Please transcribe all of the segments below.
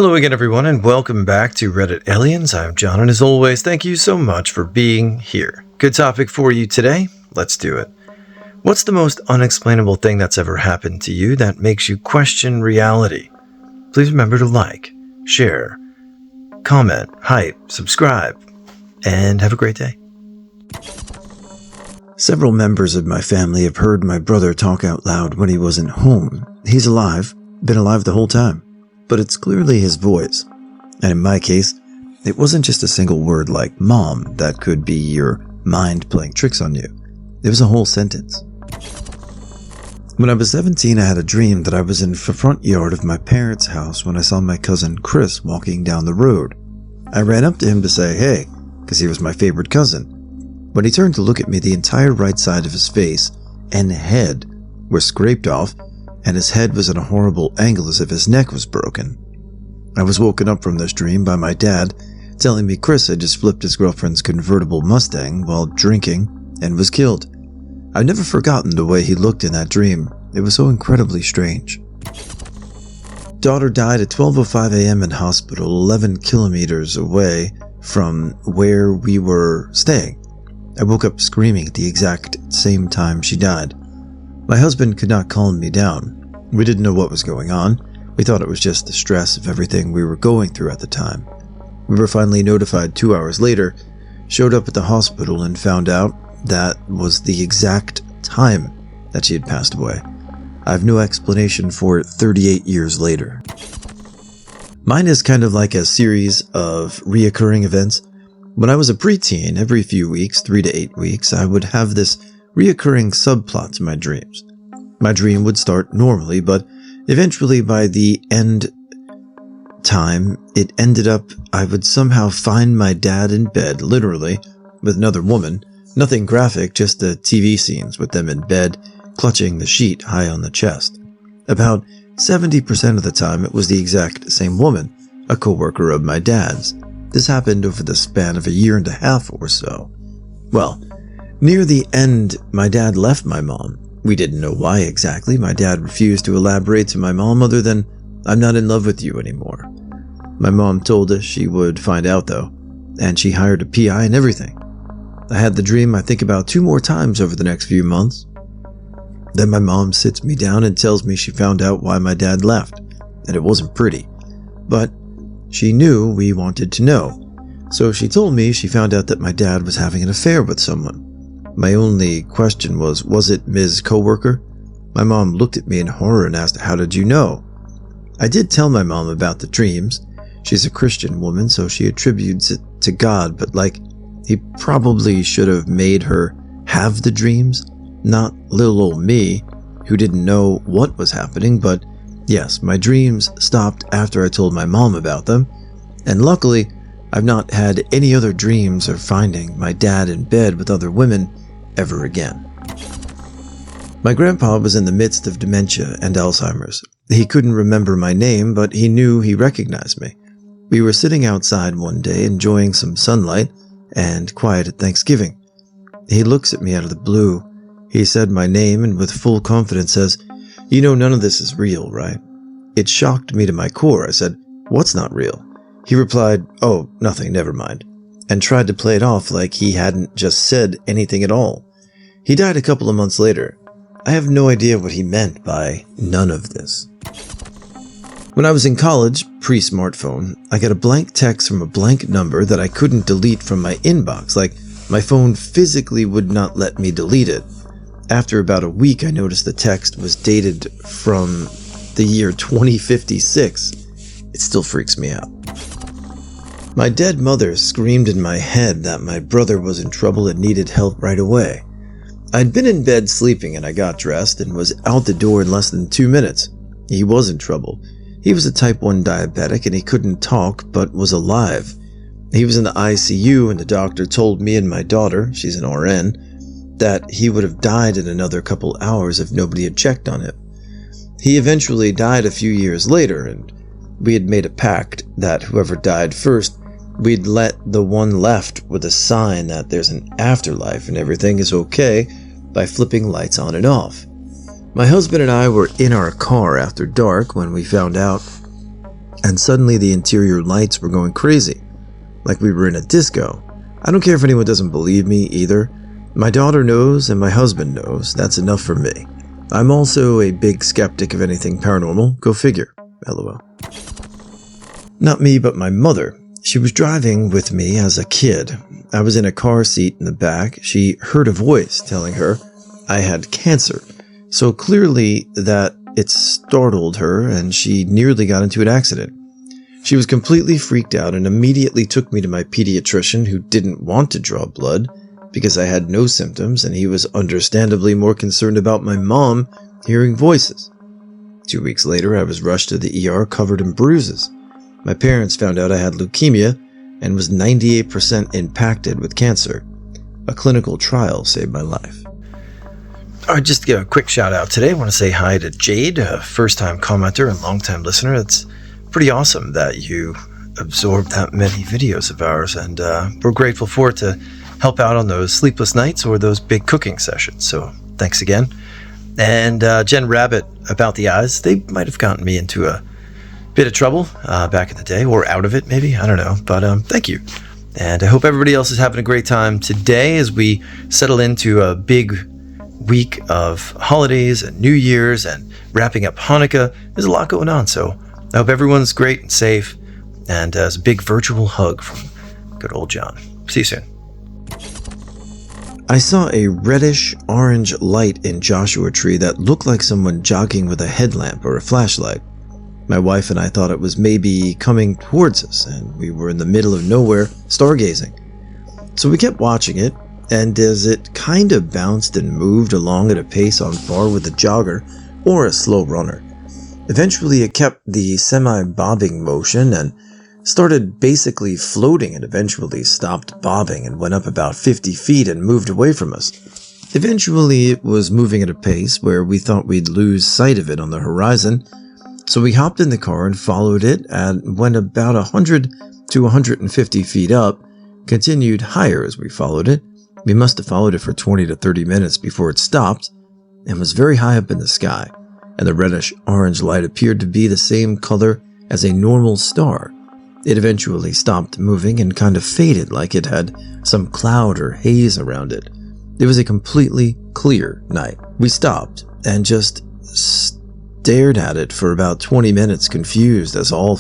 Hello again, everyone, and welcome back to Reddit Aliens. I'm John, and as always, thank you so much for being here. Good topic for you today. Let's do it. What's the most unexplainable thing that's ever happened to you that makes you question reality? Please remember to like, share, comment, hype, subscribe, and have a great day. Several members of my family have heard my brother talk out loud when he wasn't home. He's alive, been alive the whole time, but it's clearly his voice. And in my case, it wasn't just a single word like mom that could be your mind playing tricks on you. It was a whole sentence. When I was 17, I had a dream that I was in the front yard of my parents' house when I saw my cousin Chris walking down the road. I ran up to him to say hey, because he was my favorite cousin. When he turned to look at me, the entire right side of his face and head were scraped off, and his head was at a horrible angle as if his neck was broken. I was woken up from this dream by my dad telling me Chris had just flipped his girlfriend's convertible Mustang while drinking and was killed. I've never forgotten the way he looked in that dream. It was so incredibly strange. Daughter died at 12:05 a.m. in hospital 11 kilometers away from where we were staying. I woke up screaming at the exact same time she died. My husband could not calm me down. We didn't know what was going on. We thought it was just the stress of everything we were going through at the time. We were finally notified 2 hours later, showed up at the hospital and found out that was the exact time that she had passed away. I have no explanation for it 38 years later. Mine is kind of like a series of reoccurring events. When I was a preteen, every few weeks, 3 to 8 weeks, I would have this reoccurring subplot to my dreams. My dream would start normally, but eventually by the end time, it ended up I would somehow find my dad in bed, literally, with another woman. Nothing graphic, just the TV scenes with them in bed, clutching the sheet high on the chest. About 70% of the time, it was the exact same woman, a coworker of my dad's. This happened over the span of a year and a half or so. Well, near the end, my dad left my mom. We didn't know why exactly. My dad refused to elaborate to my mom other than, "I'm not in love with you anymore." My mom told us she would find out though, and she hired a PI and everything. I had the dream I think about 2 more times over the next few months. Then my mom sits me down and tells me she found out why my dad left, and it wasn't pretty. But she knew we wanted to know, so she told me she found out that my dad was having an affair with someone. My only question was it Ms. Coworker? My mom looked at me in horror and asked, "How did you know?" I did tell my mom about the dreams. She's a Christian woman, so she attributes it to God, but he probably should have made her have the dreams, not little old me, who didn't know what was happening. But yes, my dreams stopped after I told my mom about them, and luckily, I've not had any other dreams of finding my dad in bed with other women ever again. My grandpa was in the midst of dementia and Alzheimer's. He couldn't remember my name, but he knew he recognized me. We were sitting outside one day enjoying some sunlight and quiet at Thanksgiving. He looks at me out of the blue. He said my name and with full confidence says, "You know none of this is real, right?" It shocked me to my core. I said, "What's not real?" He replied, "Oh, nothing, never mind," and tried to play it off like he hadn't just said anything at all. He died a couple of months later. I have no idea what he meant by none of this. When I was in college, pre-smartphone, I got a blank text from a blank number that I couldn't delete from my inbox, like my phone physically would not let me delete it. After about a week, I noticed the text was dated from the year 2056. It still freaks me out. My dead mother screamed in my head that my brother was in trouble and needed help right away. I'd been in bed sleeping and I got dressed and was out the door in less than 2 minutes. He was in trouble. He was a type 1 diabetic and he couldn't talk but was alive. He was in the ICU and the doctor told me and my daughter, she's an RN, that he would have died in another couple hours if nobody had checked on him. He eventually died a few years later, and we had made a pact that whoever died first, we'd let the one left with a sign that there's an afterlife and everything is okay by flipping lights on and off. My husband and I were in our car after dark when we found out and suddenly the interior lights were going crazy, like we were in a disco. I don't care if anyone doesn't believe me either. My daughter knows and my husband knows. That's enough for me. I'm also a big skeptic of anything paranormal. Go figure. LOL. Not me, but my mother. She was driving with me as a kid. I was in a car seat in the back. She heard a voice telling her I had cancer. So clearly that it startled her and she nearly got into an accident. She was completely freaked out and immediately took me to my pediatrician, who didn't want to draw blood because I had no symptoms, and he was understandably more concerned about my mom hearing voices. 2 weeks later, I was rushed to the ER covered in bruises. My parents found out I had leukemia and was 98% impacted with cancer. A clinical trial saved my life. All right, just to give a quick shout out today, I want to say hi to Jade, a first-time commenter and long-time listener. It's pretty awesome that you absorbed that many videos of ours, and we're grateful for it to help out on those sleepless nights or those big cooking sessions. So thanks again. And Jen Rabbit about the eyes, they might have gotten me into a bit of trouble back in the day, or out of it maybe, I don't know, but thank you. And I hope everybody else is having a great time today as we settle into a big week of holidays and New Year's and wrapping up Hanukkah. There's a lot going on, so I hope everyone's great and safe, and as a big virtual hug from good old John. See you soon. I saw a reddish-orange light in Joshua Tree that looked like someone jogging with a headlamp or a flashlight. My wife and I thought it was maybe coming towards us, and we were in the middle of nowhere stargazing. So we kept watching it, and as it kind of bounced and moved along at a pace on par with a jogger or a slow runner, eventually it kept the semi-bobbing motion and started basically floating, and eventually stopped bobbing and went up about 50 feet and moved away from us. Eventually it was moving at a pace where we thought we'd lose sight of it on the horizon, so we hopped in the car and followed it and went about 100 to 150 feet up, continued higher as we followed it. We must have followed it for 20 to 30 minutes before it stopped and was very high up in the sky, and the reddish-orange light appeared to be the same color as a normal star. It eventually stopped moving and kind of faded like it had some cloud or haze around it. It was a completely clear night. We stopped and just stared at it for about 20 minutes, confused as all.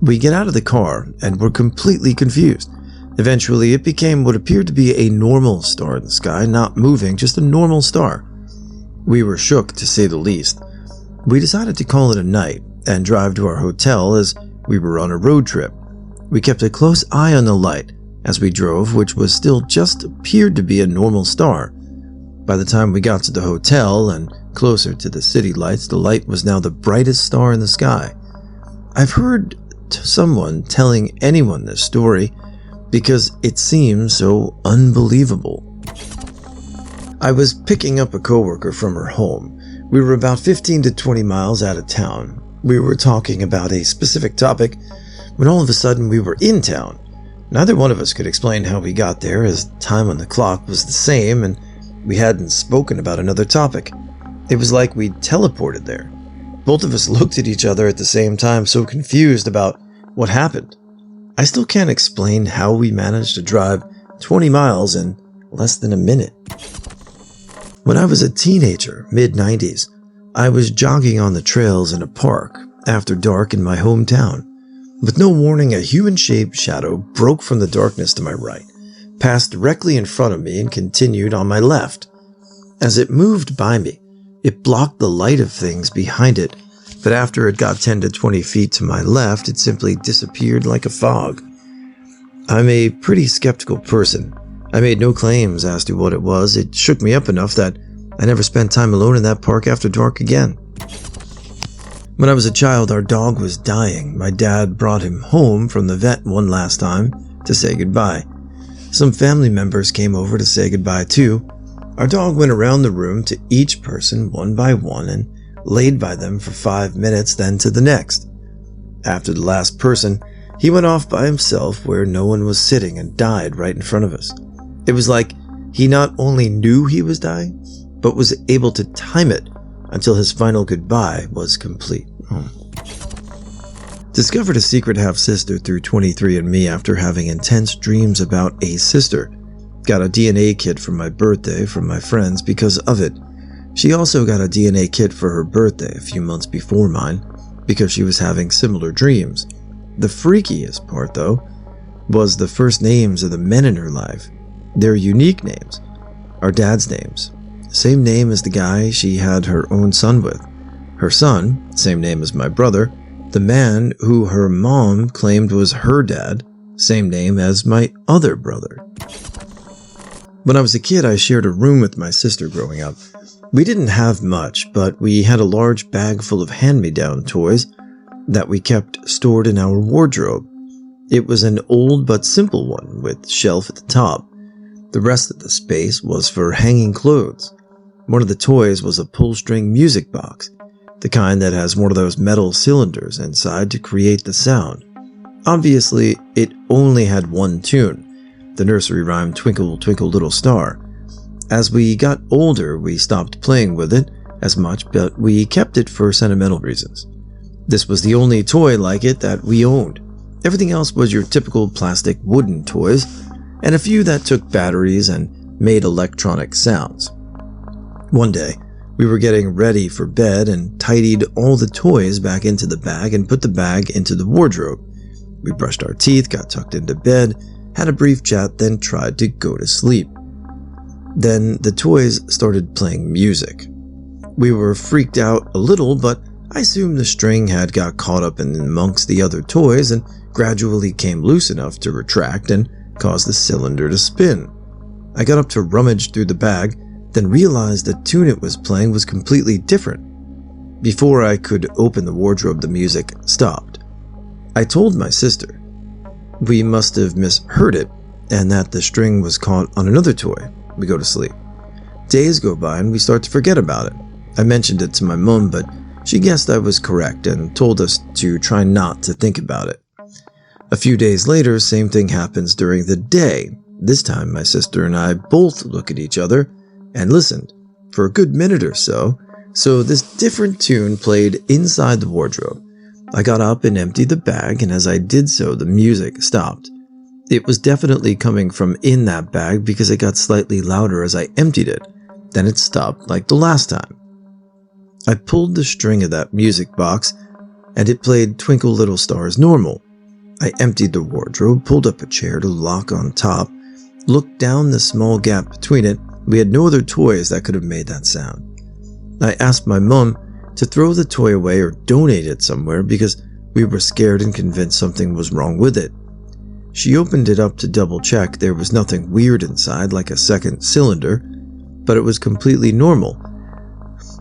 We get out of the car and were completely confused. Eventually, it became what appeared to be a normal star in the sky, not moving, just a normal star. We were shook, to say the least. We decided to call it a night and drive to our hotel as we were on a road trip. We kept a close eye on the light as we drove, which was still just appeared to be a normal star. By the time we got to the hotel and closer to the city lights, the light was now the brightest star in the sky. I've heard someone telling anyone this story because it seems so unbelievable. I was picking up a coworker from her home. We were about 15 to 20 miles out of town. We were talking about a specific topic when all of a sudden we were in town. Neither one of us could explain how we got there, as time on the clock was the same and we hadn't spoken about another topic. It was like we'd teleported there. Both of us looked at each other at the same time, so confused about what happened. I still can't explain how we managed to drive 20 miles in less than a minute. When I was a teenager, mid-90s, I was jogging on the trails in a park after dark in my hometown. With no warning, a human-shaped shadow broke from the darkness to my right, passed directly in front of me, and continued on my left. As it moved by me, it blocked the light of things behind it, but after it got 10 to 20 feet to my left, it simply disappeared like a fog. I'm a pretty skeptical person. I made no claims as to what it was. It shook me up enough that I never spent time alone in that park after dark again. When I was a child, our dog was dying. My dad brought him home from the vet one last time to say goodbye. Some family members came over to say goodbye too. Our dog went around the room to each person one by one and laid by them for 5 minutes, then to the next. After the last person, he went off by himself where no one was sitting and died right in front of us. It was like he not only knew he was dying, but was able to time it until his final goodbye was complete. Discovered a secret half-sister through 23andMe after having intense dreams about a sister. Got a DNA kit for my birthday from my friends because of it. She also got a DNA kit for her birthday a few months before mine because she was having similar dreams. The freakiest part, though, was the first names of the men in her life. They're unique names. Our dad's names. Same name as the guy she had her own son with. Her son, same name as my brother. The man who her mom claimed was her dad, same name as my other brother. When I was a kid, I shared a room with my sister growing up. We didn't have much, but we had a large bag full of hand-me-down toys that we kept stored in our wardrobe. It was an old but simple one with shelf at the top. The rest of the space was for hanging clothes. One of the toys was a pull-string music box, the kind that has one of those metal cylinders inside to create the sound. Obviously, it only had one tune, the nursery rhyme Twinkle, Twinkle, Little Star. As we got older, we stopped playing with it as much, but we kept it for sentimental reasons. This was the only toy like it that we owned. Everything else was your typical plastic wooden toys, and a few that took batteries and made electronic sounds. One day, we were getting ready for bed and tidied all the toys back into the bag and put the bag into the wardrobe. We brushed our teeth, got tucked into bed, had a brief chat, then tried to go to sleep. Then the toys started playing music. We were freaked out a little, but I assumed the string had got caught up in amongst the other toys and gradually came loose enough to retract and cause the cylinder to spin. I got up to rummage through the bag, then realized the tune it was playing was completely different. Before I could open the wardrobe, the music stopped. I told my sister. We must have misheard it, and that the string was caught on another toy. We go to sleep. Days go by and we start to forget about it. I mentioned it to my mom, but she guessed I was correct and told us to try not to think about it. A few days later, same thing happens during the day. This time, my sister and I both look at each other and listened for a good minute or so this different tune played inside the wardrobe. I got up and emptied the bag, and as I did so, the music stopped. It was definitely coming from in that bag because it got slightly louder as I emptied it. Then it stopped like the last time. I pulled the string of that music box, and it played Twinkle Little Star as normal. I emptied the wardrobe, pulled up a chair to lock on top, looked down the small gap between it. We had no other toys that could have made that sound. I asked my mom to throw the toy away or donate it somewhere because we were scared and convinced something was wrong with it. She opened it up to double check. There was nothing weird inside, like a second cylinder, but it was completely normal.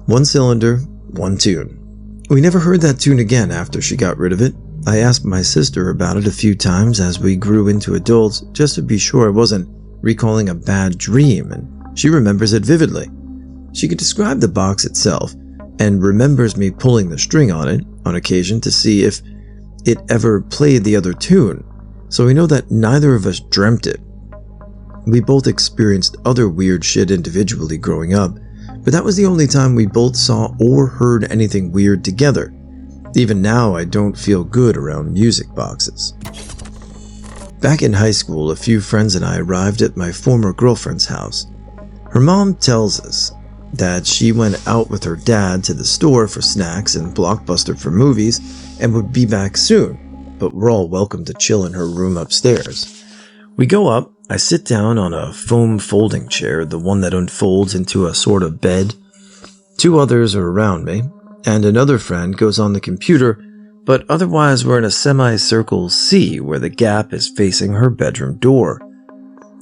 One cylinder, one tune. We never heard that tune again after she got rid of it. I asked my sister about it a few times as we grew into adults just to be sure I wasn't recalling a bad dream, and she remembers it vividly. She could describe the box itself and remembers me pulling the string on it on occasion to see if it ever played the other tune, so we know that neither of us dreamt it. We both experienced other weird shit individually growing up, but that was the only time we both saw or heard anything weird together. Even now, I don't feel good around music boxes. Back in high school, a few friends and I arrived at my former girlfriend's house. Her mom tells us that she went out with her dad to the store for snacks and Blockbuster for movies and would be back soon, but we're all welcome to chill in her room upstairs. We go up, I sit down on a foam folding chair, the one that unfolds into a sort of bed. Two others are around me, and another friend goes on the computer, but otherwise we're in a semicircle C where the gap is facing her bedroom door.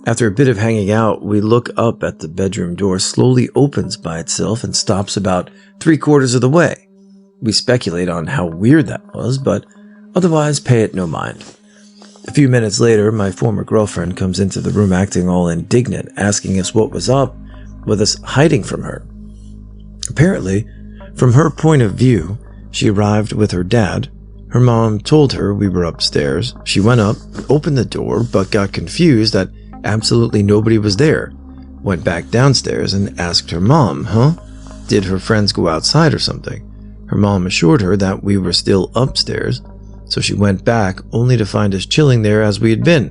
After a bit of hanging out, we look up at the bedroom door slowly opens by itself and stops about 3/4 of the way. We speculate on how weird that was, but otherwise pay it no mind. A few minutes later, my former girlfriend comes into the room acting all indignant, asking us what was up with us hiding from her. Apparently, from her point of view, she arrived with her dad. Her mom told her we were upstairs. She went up, opened the door, but got confused that absolutely nobody was there. Went back downstairs and asked her mom, Did her friends go outside or something? Her mom assured her that we were still upstairs. so she went back only to find us chilling there as we had been.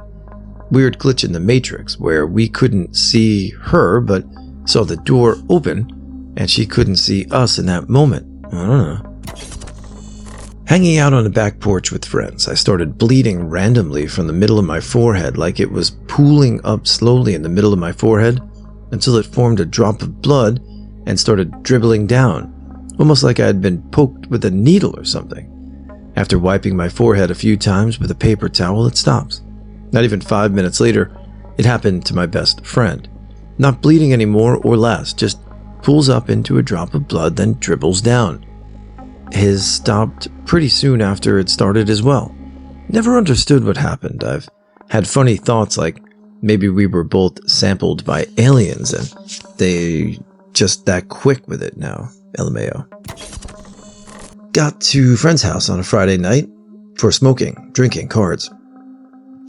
Weird glitch in the Matrix where we couldn't see her but saw the door open and she couldn't see us in that moment. I don't know. Hanging out on the back porch with friends, I started bleeding randomly from the middle of my forehead like it was pooling up slowly in the middle of my forehead until it formed a drop of blood and started dribbling down, almost like I had been poked with a needle or something. After wiping my forehead a few times with a paper towel, it stops. Not even 5 minutes later, it happened to my best friend. Not bleeding anymore or less, just pools up into a drop of blood, then dribbles down. His stopped pretty soon after it started as well. Never understood what happened. I've had funny thoughts like maybe we were both sampled by aliens and they just that quick with it now. LMAO. Got to friend's house on a Friday night for smoking, drinking, cards.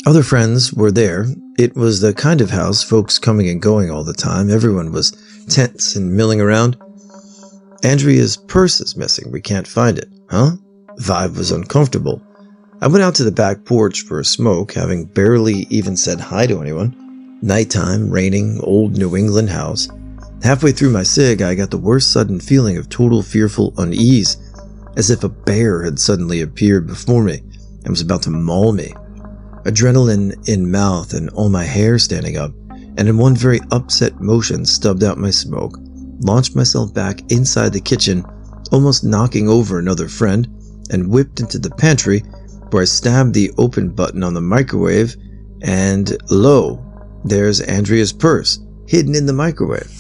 Other friends were there. It was the kind of house folks coming and going all the time. Everyone was tense and milling around. Andrea's purse is missing. We can't find it. Huh? Vibe was uncomfortable. I went out to the back porch for a smoke, having barely even said hi to anyone. Nighttime, raining, old New England house. Halfway through my cig, I got the worst sudden feeling of total fearful unease, as if a bear had suddenly appeared before me and was about to maul me. Adrenaline in mouth and all my hair standing up, and in one very upset motion stubbed out my smoke, launched myself back inside the kitchen, almost knocking over another friend, and whipped into the pantry where I stabbed the open button on the microwave, and lo, there's Andrea's purse, hidden in the microwave.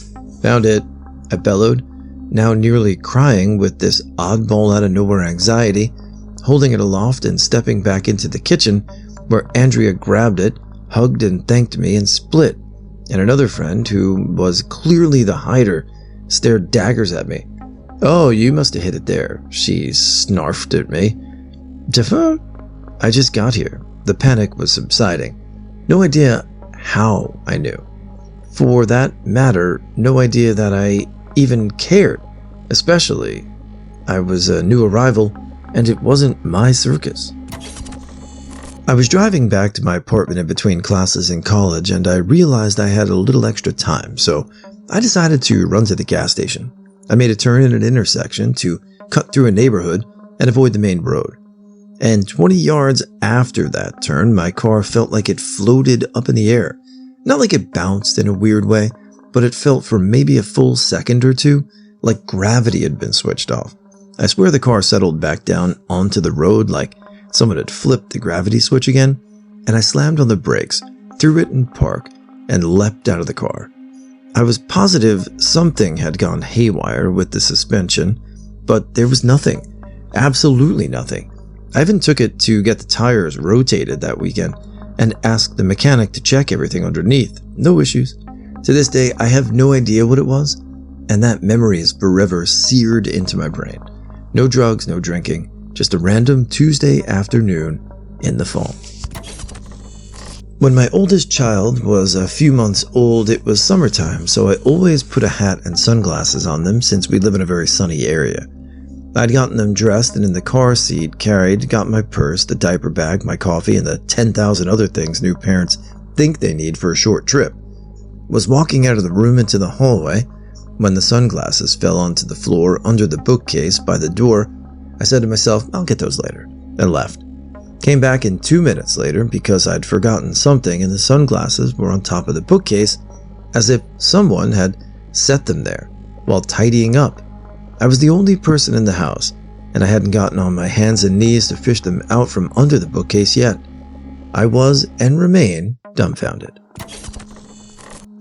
Found it, I bellowed, now nearly crying with this oddball out of nowhere anxiety, holding it aloft and stepping back into the kitchen where Andrea grabbed it, hugged and thanked me and split, and another friend, who was clearly the hider, stared daggers at me. "Oh, you must have hit it there," she snarfed at me. "Defer?" I just got here. The panic was subsiding. No idea how I knew. For that matter, no idea that I even cared. Especially, I was a new arrival, and it wasn't my circus. I was driving back to my apartment in between classes in college, and I realized I had a little extra time, so I decided to run to the gas station. I made a turn in an intersection to cut through a neighborhood and avoid the main road. And 20 yards after that turn, my car felt like it floated up in the air. Not like it bounced in a weird way, but it felt for maybe a full second or two like gravity had been switched off. I swear the car settled back down onto the road like someone had flipped the gravity switch again, and I slammed on the brakes, threw it in park, and leapt out of the car. I was positive something had gone haywire with the suspension, but there was nothing. Absolutely nothing. I even took it to get the tires rotated that weekend and asked the mechanic to check everything underneath. No issues. To this day, I have no idea what it was, and that memory is forever seared into my brain. No drugs, no drinking, just a random Tuesday afternoon in the fall. When my oldest child was a few months old, it was summertime, so I always put a hat and sunglasses on them since we live in a very sunny area. I'd gotten them dressed and in the car seat got my purse, the diaper bag, my coffee, and the 10,000 other things new parents think they need for a short trip. Was walking out of the room into the hallway when the sunglasses fell onto the floor under the bookcase by the door. I said to myself, I'll get those later, and left. Came back in 2 minutes later because I'd forgotten something and the sunglasses were on top of the bookcase as if someone had set them there while tidying up. I was the only person in the house, and I hadn't gotten on my hands and knees to fish them out from under the bookcase yet. I was, and remain, dumbfounded.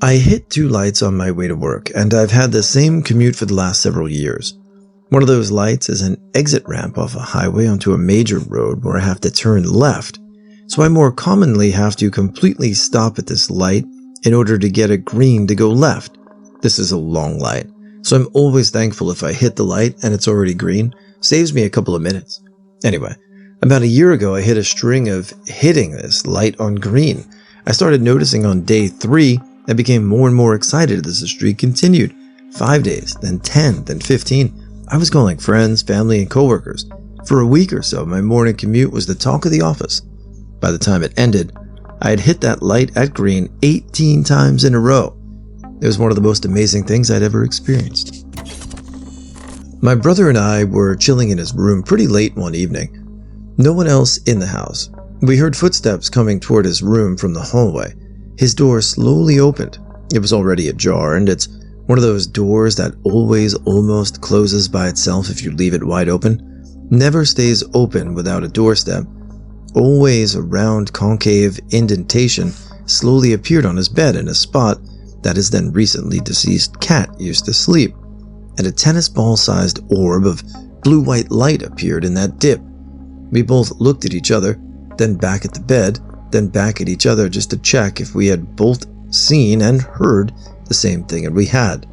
I hit 2 lights on my way to work, and I've had the same commute for the last several years. One of those lights is an exit ramp off a highway onto a major road where I have to turn left, so I more commonly have to completely stop at this light in order to get a green to go left. This is a long light, so I'm always thankful if I hit the light and it's already green. Saves me a couple of minutes. Anyway, about a year ago I hit a string of hitting this light on green. I started noticing on day 3 and became more and more excited as the streak continued. 5 days, then 10, then 15. I was calling friends, family, and coworkers. For a week or so, my morning commute was the talk of the office. By the time it ended, I had hit that light at green 18 times in a row. It was one of the most amazing things I'd ever experienced. My brother and I were chilling in his room pretty late one evening. No one else in the house. We heard footsteps coming toward his room from the hallway. His door slowly opened. It was already ajar, and it's one of those doors that always almost closes by itself if you leave it wide open. Never stays open without a doorstep. Always a round concave indentation slowly appeared on his bed in a spot that his then recently deceased cat used to sleep, and a tennis ball-sized orb of blue-white light appeared in that dip. We both looked at each other, then back at the bed, then back at each other just to check if we had both seen and heard the same thing, and we had.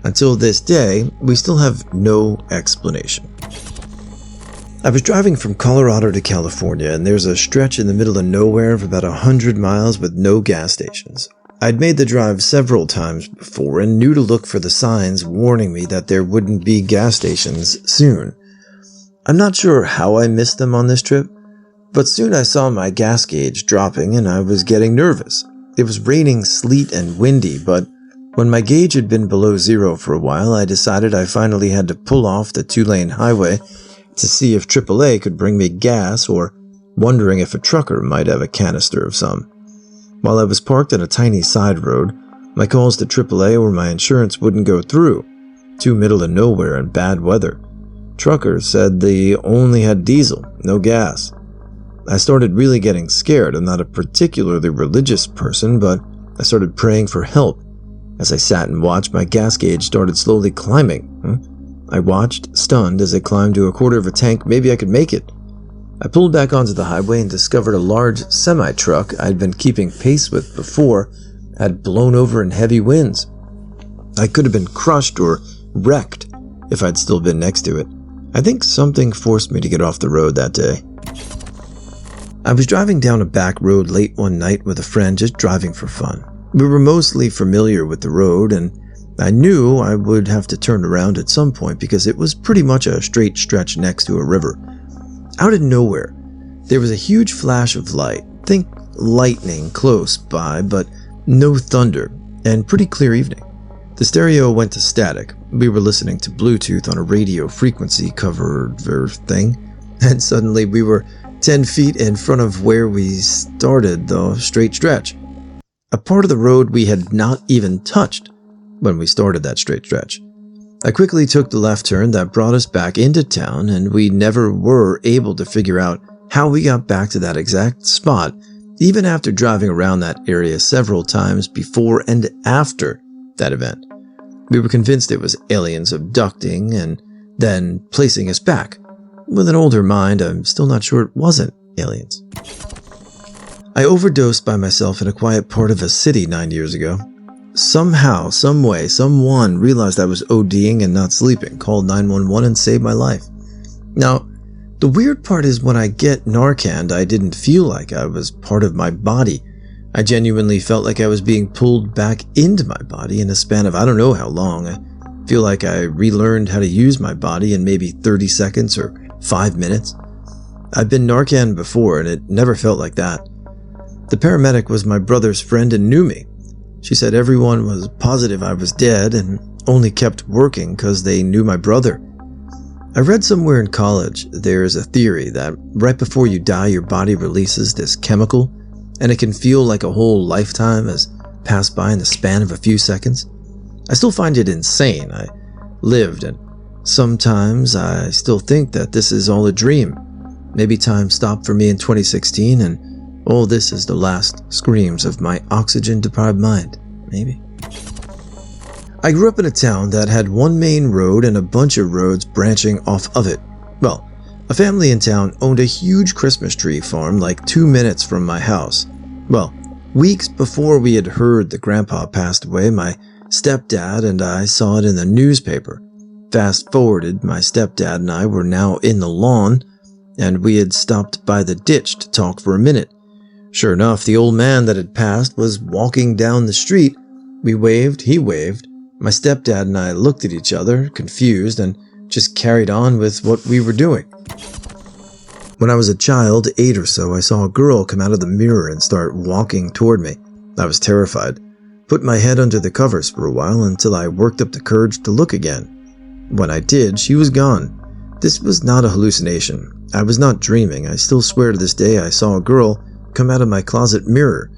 Until this day, we still have no explanation. I was driving from Colorado to California, and there's a stretch in the middle of nowhere of about 100 miles with no gas stations. I'd made the drive several times before and knew to look for the signs warning me that there wouldn't be gas stations soon. I'm not sure how I missed them on this trip, but soon I saw my gas gauge dropping and I was getting nervous. It was raining sleet and windy, but when my gauge had been below zero for a while, I decided I finally had to pull off the 2-lane highway to see if AAA could bring me gas, or wondering if a trucker might have a canister of some. While I was parked on a tiny side road, my calls to AAA or my insurance wouldn't go through. Too middle of nowhere and bad weather. Truckers said they only had diesel, no gas. I started really getting scared. I'm not a particularly religious person, but I started praying for help. As I sat and watched, my gas gauge started slowly climbing. I watched, stunned, as it climbed to a quarter of a tank. Maybe I could make it. I pulled back onto the highway and discovered a large semi-truck I'd been keeping pace with before had blown over in heavy winds. I could have been crushed or wrecked if I'd still been next to it. I think something forced me to get off the road that day. I was driving down a back road late one night with a friend, just driving for fun. We were mostly familiar with the road, and I knew I would have to turn around at some point because it was pretty much a straight stretch next to a river. Out of nowhere, there was a huge flash of light. Think lightning close by, but no thunder, and pretty clear evening. The stereo went to static. We were listening to Bluetooth on a radio frequency covered thing, and suddenly we were 10 feet in front of where we started the straight stretch. A part of the road we had not even touched when we started that straight stretch. I quickly took the left turn that brought us back into town, and we never were able to figure out how we got back to that exact spot, even after driving around that area several times before and after that event. We were convinced it was aliens abducting and then placing us back. With an older mind, I'm still not sure it wasn't aliens. I overdosed by myself in a quiet part of a city 9 years ago. Somehow, someway, someone realized I was ODing and not sleeping, called 911 and saved my life. Now, the weird part is when I get Narcan, I didn't feel like I was part of my body. I genuinely felt like I was being pulled back into my body in a span of I don't know how long. I feel like I relearned how to use my body in maybe 30 seconds or 5 minutes. I've been Narcan before and it never felt like that. The paramedic was my brother's friend and knew me. She said everyone was positive I was dead and only kept working because they knew my brother. I read somewhere in college there's a theory that right before you die your body releases this chemical and it can feel like a whole lifetime has passed by in the span of a few seconds. I still find it insane. I lived, and sometimes I still think that this is all a dream. Maybe time stopped for me in 2016 and all this is the last screams of my oxygen-deprived mind. Maybe. I grew up in a town that had one main road and a bunch of roads branching off of it. Well, a family in town owned a huge Christmas tree farm like 2 minutes from my house. Well, weeks before we had heard that Grandpa passed away, my stepdad and I saw it in the newspaper. Fast forwarded, my stepdad and I were now in the lawn, and we had stopped by the ditch to talk for a minute. Sure enough, the old man that had passed was walking down the street. We waved, he waved. My stepdad and I looked at each other, confused, and just carried on with what we were doing. When I was a child, 8 or so, I saw a girl come out of the mirror and start walking toward me. I was terrified. Put my head under the covers for a while until I worked up the courage to look again. When I did, she was gone. This was not a hallucination. I was not dreaming. I still swear to this day I saw a girl come out of my closet mirror.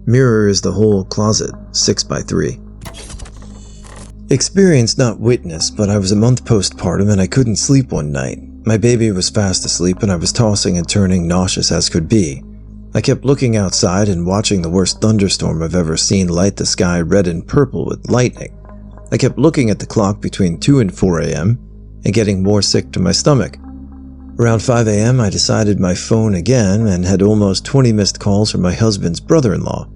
Mirror is the whole closet, 6 by 3. Experience not witness, but I was a month postpartum and I couldn't sleep one night. My baby was fast asleep and I was tossing and turning, nauseous as could be. I kept looking outside and watching the worst thunderstorm I've ever seen light the sky red and purple with lightning. I kept looking at the clock between 2 and 4 a.m. and getting more sick to my stomach. Around 5 a.m. I decided my phone again and had almost 20 missed calls from my husband's brother-in-law.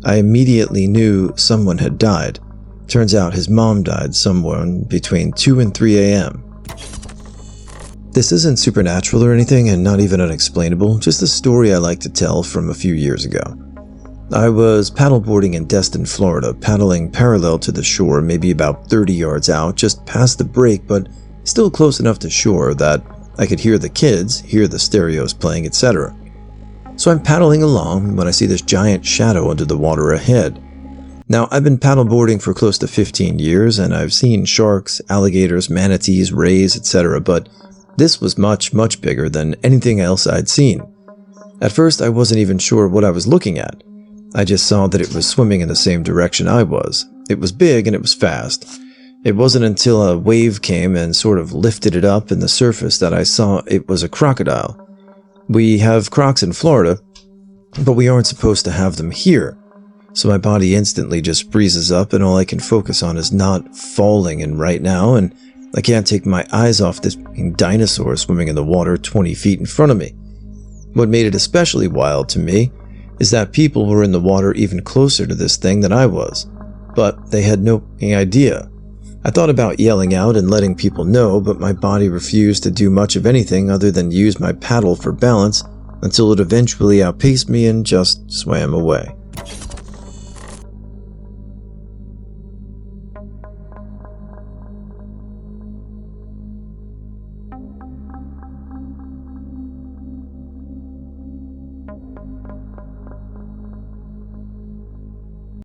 I immediately knew someone had died. Turns out his mom died somewhere between 2 and 3 a.m. This isn't supernatural or anything and not even unexplainable, just a story I like to tell from a few years ago. I was paddleboarding in Destin, Florida, paddling parallel to the shore, maybe about 30 yards out, just past the break, but still close enough to shore that I could hear the kids, hear the stereos playing, etc. So I'm paddling along when I see this giant shadow under the water ahead. Now, I've been paddleboarding for close to 15 years, and I've seen sharks, alligators, manatees, rays, etc., but this was much, much bigger than anything else I'd seen. At first, I wasn't even sure what I was looking at. I just saw that it was swimming in the same direction I was. It was big and it was fast. It wasn't until a wave came and sort of lifted it up in the surface that I saw it was a crocodile. We have crocs in Florida, but we aren't supposed to have them here. So my body instantly just freezes up and all I can focus on is not falling in right now, and I can't take my eyes off this dinosaur swimming in the water 20 feet in front of me. What made it especially wild to me is that people were in the water even closer to this thing than I was, but they had no idea. I thought about yelling out and letting people know, but my body refused to do much of anything other than use my paddle for balance until it eventually outpaced me and just swam away.